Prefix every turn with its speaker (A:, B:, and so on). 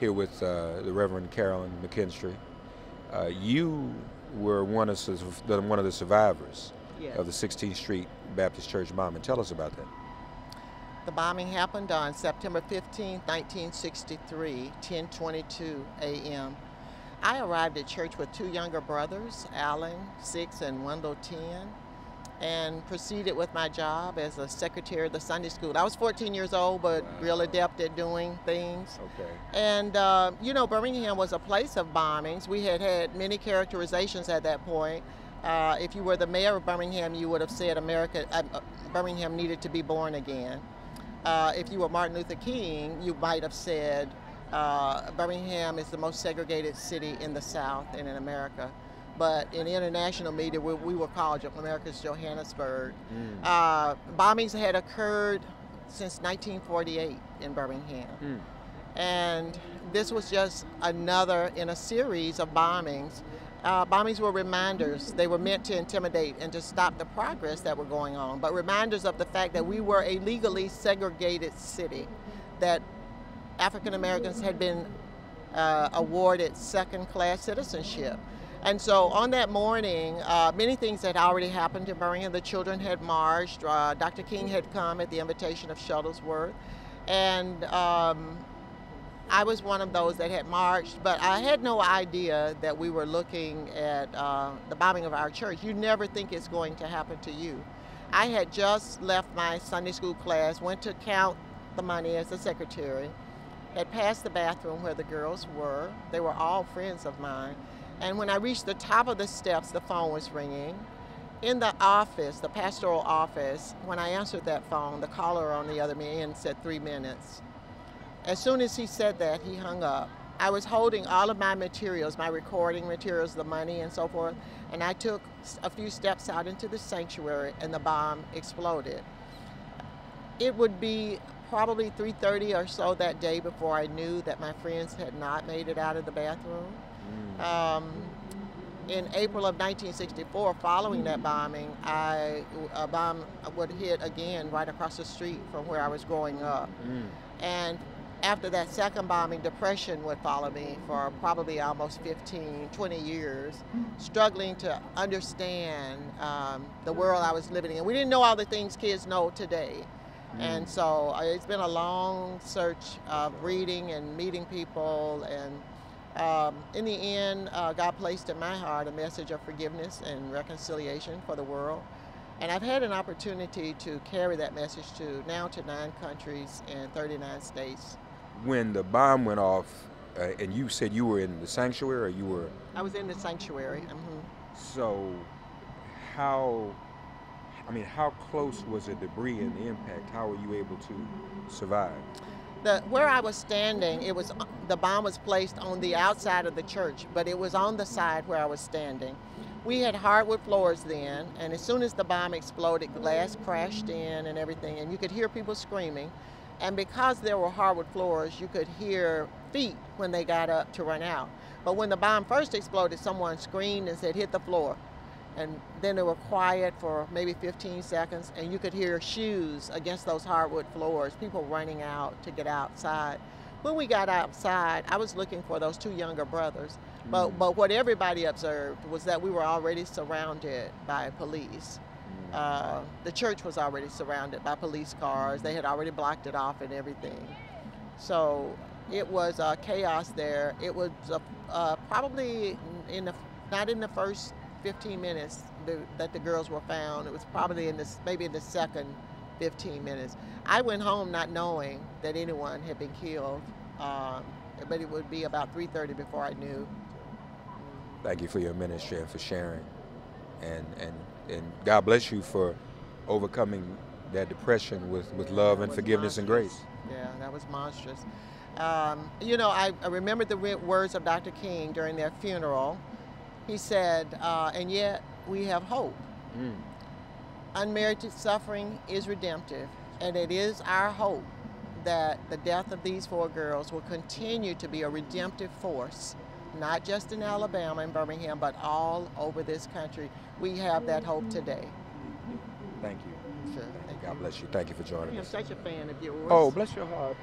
A: Here with the Reverend Carolyn McKinstry. You were one of the survivors
B: Yes.
A: of the 16th Street Baptist Church bombing. Tell us about that.
B: The bombing happened on September 15, 1963, 10:22 a.m. I arrived at church with two younger brothers, Alan, 6, and Wendell, 10, and proceeded with my job as a secretary of the Sunday school. I was 14 years old, but real adept at doing things.
A: Okay.
B: And, Birmingham was a place of bombings. We had had many characterizations at that point. If you were the mayor of Birmingham, you would have said Birmingham needed to be born again. If you were Martin Luther King, you might have said Birmingham is the most segregated city in the South and in America. But in international media, we were called America's Johannesburg. Bombings had occurred since 1948 in Birmingham. And this was just another in a series of bombings. Bombings were reminders. They were meant to intimidate and to stop the progress that were going on, but reminders of the fact that we were a legally segregated city, that African Americans had been awarded second-class citizenship. And so on that morning, many things had already happened in Birmingham. The children had marched. Dr. King had come at the invitation of Shuttlesworth. And I was one of those that had marched, but I had no idea that we were looking at the bombing of our church. You never think it's going to happen to you. I had just left my Sunday school class, went to count the money as a secretary, had passed the bathroom where the girls were. They were all friends of mine. And when I reached the top of the steps, the phone was ringing. In the office, the pastoral office, when I answered that phone, the caller on the other end said 3 minutes. As soon as he said that, he hung up. I was holding all of my materials, my recording materials, the money and so forth, and I took a few steps out into the sanctuary and the bomb exploded. It would be probably 3:30 or so that day before I knew that my friends had not made it out of the bathroom. In April of 1964, following that bombing, a bomb would hit again right across the street from where I was growing up. And after that second bombing, depression would follow me for probably almost 15, 20 years, struggling to understand the world I was living in. We didn't know all the things kids know today. And so it's been a long search of reading and meeting people, and in the end, God placed in my heart a message of forgiveness and reconciliation for the world. And I've had an opportunity to carry that message to 9 countries and 39 states.
A: When the bomb went off, and you said you were in the sanctuary, or you were?
B: I was in the sanctuary.
A: So how close was the debris and the impact? How were you able to survive?
B: Where I was standing, the bomb was placed on the outside of the church, but it was on the side where I was standing. We had hardwood floors then, and as soon as the bomb exploded, glass crashed in and everything, and you could hear people screaming. And because there were hardwood floors, you could hear feet when they got up to run out. But when the bomb first exploded, someone screamed and said, "Hit the floor." And then they were quiet for maybe 15 seconds, and you could hear shoes against those hardwood floors, people running out to get outside. When we got outside, I was looking for those two younger brothers, but what everybody observed was that we were already surrounded by police. The church was already surrounded by police cars. They had already blocked it off and everything. So it was chaos there. It was probably not in the first 15 minutes that the girls were found. It was probably maybe in the second 15 minutes. I went home not knowing that anyone had been killed, but it would be about 3:30 before I knew.
A: Thank you for your ministry and for sharing, and God bless you for overcoming that depression with love and forgiveness and grace.
B: Yeah, that was monstrous. I remember the words of Dr. King during their funeral. He said, and yet we have hope. Unmerited suffering is redemptive, and it is our hope that the death of these 4 girls will continue to be a redemptive force, not just in Alabama and Birmingham, but all over this country. We have that hope today.
A: Thank you.
B: Sure.
A: God bless you. Thank you for joining us.
B: I'm such a fan of yours.
A: Oh, bless your heart.